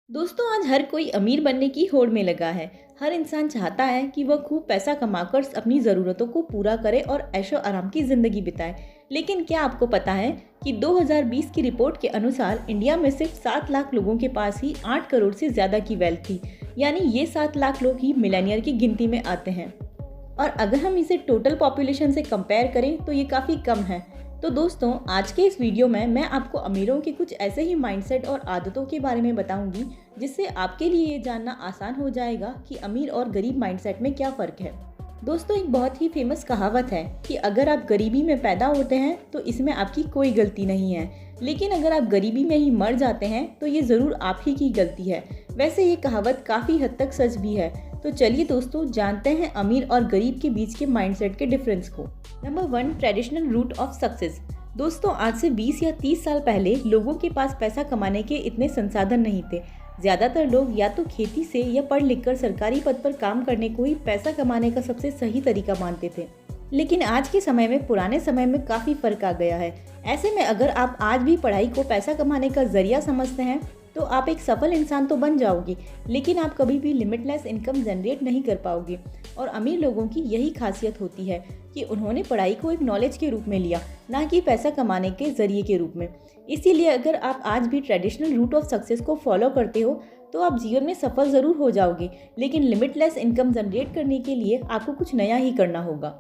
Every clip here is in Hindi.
दोस्तों आज हर कोई अमीर बनने की होड़ में लगा है। हर इंसान चाहता है कि वह खूब पैसा कमाकर अपनी ज़रूरतों को पूरा करे और ऐशो आराम की ज़िंदगी बिताए। लेकिन क्या आपको पता है कि 2020 की रिपोर्ट के अनुसार इंडिया में सिर्फ 7 लाख लोगों के पास ही 8 करोड़ से ज़्यादा की वेल्थ थी। यानी ये 7 लाख लोग ही मिलेनियर की गिनती में आते हैं। और अगर हम इसे टोटल पॉपुलेशन से कंपेयर करें तो ये काफ़ी कम है। तो दोस्तों आज के इस वीडियो में मैं आपको अमीरों के कुछ ऐसे ही माइंडसेट और आदतों के बारे में बताऊंगी जिससे आपके लिए ये जानना आसान हो जाएगा कि अमीर और गरीब माइंडसेट में क्या फ़र्क है। दोस्तों एक बहुत ही फेमस कहावत है कि अगर आप गरीबी में पैदा होते हैं तो इसमें आपकी कोई गलती नहीं है, लेकिन अगर आप गरीबी में ही मर जाते हैं तो ये ज़रूर आप ही की गलती है। वैसे ये कहावत काफ़ी हद तक सच भी है। तो चलिए दोस्तों जानते हैं अमीर और गरीब के बीच के माइंडसेट के डिफरेंस को। Number 1, traditional route of success. दोस्तों आज से 20 या 30 साल पहले लोगों के पास पैसा कमाने के इतने संसाधन नहीं थे। ज़्यादातर लोग या तो खेती से या पढ़ लिख कर सरकारी पद पर काम करने को ही पैसा कमाने का सबसे सही तरीका मानते थे। लेकिन आज के समय में पुराने समय में काफ़ी फर्क आ गया है। ऐसे में अगर आप आज भी पढ़ाई को पैसा कमाने का जरिया समझते हैं तो आप एक सफल इंसान तो बन जाओगे, लेकिन आप कभी भी लिमिटलेस इनकम जनरेट नहीं कर पाओगे। और अमीर लोगों की यही खासियत होती है कि उन्होंने पढ़ाई को एक नॉलेज के रूप में लिया, ना कि पैसा कमाने के जरिए के रूप में। इसीलिए अगर आप आज भी ट्रेडिशनल रूट ऑफ सक्सेस को फॉलो करते हो तो आप जीवन में सफल ज़रूर हो जाओगे, लेकिन लिमिटलेस इनकम जनरेट करने के लिए आपको कुछ नया ही करना होगा।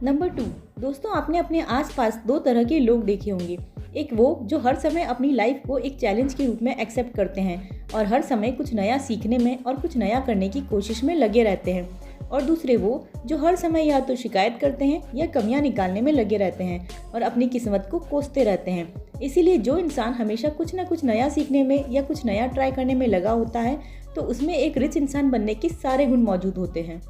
नंबर 2, दोस्तों आपने अपने आसपास 2 तरह के लोग देखे होंगे। एक वो जो हर समय अपनी लाइफ को एक चैलेंज के रूप में एक्सेप्ट करते हैं और हर समय कुछ नया सीखने में और कुछ नया करने की कोशिश में लगे रहते हैं, और दूसरे वो जो हर समय या तो शिकायत करते हैं या कमियां निकालने में लगे रहते हैं और अपनी किस्मत को कोसते रहते हैं। इसीलिए जो इंसान हमेशा कुछ ना कुछ नया सीखने में या कुछ नया ट्राई करने में लगा होता है तो उसमें एक रिच इंसान बनने के सारे गुण मौजूद होते हैं।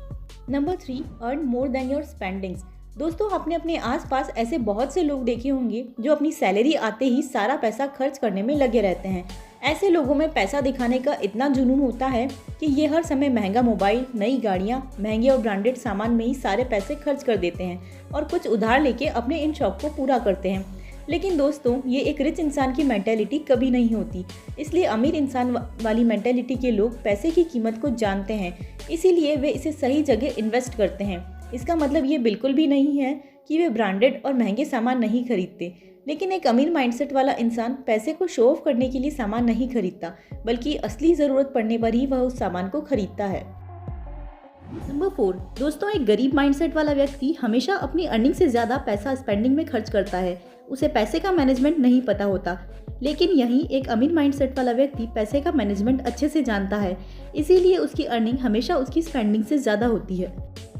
Number 3, earn more than your spendings. दोस्तों आपने अपने आसपास ऐसे बहुत से लोग देखे होंगे जो अपनी सैलरी आते ही सारा पैसा खर्च करने में लगे रहते हैं। ऐसे लोगों में पैसा दिखाने का इतना जुनून होता है कि ये हर समय महंगा मोबाइल, नई गाड़ियाँ, महंगे और ब्रांडेड सामान में ही सारे पैसे खर्च कर देते हैं और कुछ उधार लेके अपने इन शौक को पूरा करते हैं। लेकिन दोस्तों ये एक रिच इंसान की मेंटेलिटी कभी नहीं होती। इसलिए अमीर इंसान वाली मेंटेलिटी के लोग पैसे की कीमत को जानते हैं, इसीलिए वे इसे सही जगह इन्वेस्ट करते हैं। इसका मतलब ये बिल्कुल भी नहीं है कि वे ब्रांडेड और महंगे सामान नहीं खरीदते, लेकिन एक अमीर माइंडसेट वाला इंसान पैसे को शो ऑफ करने के लिए सामान नहीं खरीदता, बल्कि असली ज़रूरत पड़ने पर ही वह उस सामान को खरीदता है। नंबर 4, दोस्तों एक गरीब माइंडसेट वाला व्यक्ति हमेशा अपनी अर्निंग से ज़्यादा पैसा स्पेंडिंग में खर्च करता है। उसे पैसे का मैनेजमेंट नहीं पता होता। लेकिन यहीं एक अमीर माइंडसेट वाला व्यक्ति पैसे का मैनेजमेंट अच्छे से जानता है, इसीलिए उसकी अर्निंग हमेशा उसकी स्पेंडिंग से ज़्यादा होती है।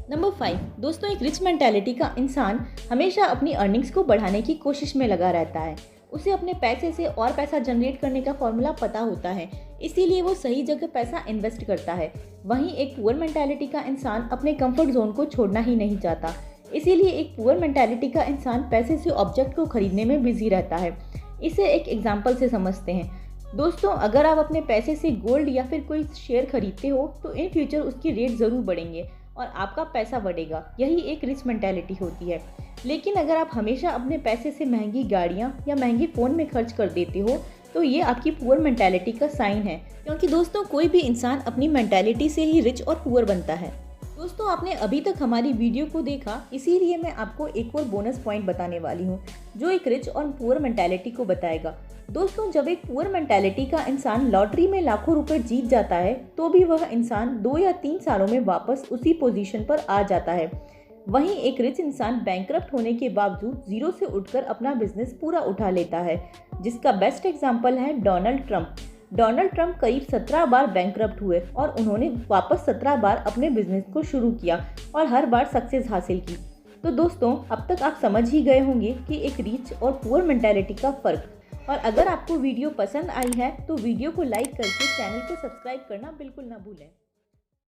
नंबर 5, दोस्तों एक रिच मेंटालिटी का इंसान हमेशा अपनी अर्निंग्स को बढ़ाने की कोशिश में लगा रहता है। उसे अपने पैसे से और पैसा जनरेट करने का फॉर्मूला पता होता है, इसीलिए वो सही जगह पैसा इन्वेस्ट करता है। वहीं एक पुअर मेंटालिटी का इंसान अपने कंफर्ट जोन को छोड़ना ही नहीं चाहता, इसीलिए एक पुअर मेंटालिटी का इंसान पैसे से ऑब्जेक्ट को खरीदने में बिजी रहता है। इसे एक एग्जाम्पल से समझते हैं। दोस्तों अगर आप अपने पैसे से गोल्ड या फिर कोई शेयर खरीदते हो तो इन फ्यूचर उसकी रेट ज़रूर बढ़ेंगे और आपका पैसा बढ़ेगा। यही एक रिच मेंटालिटी होती है। लेकिन अगर आप हमेशा अपने पैसे से महंगी गाड़ियाँ या महंगे फ़ोन में खर्च कर देते हो तो ये आपकी पुअर मेंटालिटी का साइन है, क्योंकि दोस्तों कोई भी इंसान अपनी मेंटालिटी से ही रिच और पुअर बनता है। दोस्तों आपने अभी तक हमारी वीडियो को देखा, इसीलिए मैं आपको एक और बोनस पॉइंट बताने वाली हूँ जो एक रिच और पुअर मेंटालिटी को बताएगा। दोस्तों जब एक पुअर मेंटालिटी का इंसान लॉटरी में लाखों रुपए जीत जाता है तो भी वह इंसान 2 या 3 सालों में वापस उसी पोजीशन पर आ जाता है। वहीं एक रिच इंसान बैंकरप्ट होने के बावजूद जीरो से उठकर अपना बिजनेस पूरा उठा लेता है, जिसका बेस्ट एग्जाम्पल है डोनाल्ड ट्रंप। डोनाल्ड ट्रंप करीब 17 बार बैंकरप्ट हुए और उन्होंने वापस 17 बार अपने बिजनेस को शुरू किया और हर बार सक्सेस हासिल की। तो दोस्तों अब तक आप समझ ही गए होंगे कि एक रिच और पुअर मेंटालिटी का फ़र्क। और अगर आपको वीडियो पसंद आई है तो वीडियो को लाइक करके चैनल को सब्सक्राइब करना बिल्कुल ना भूलें।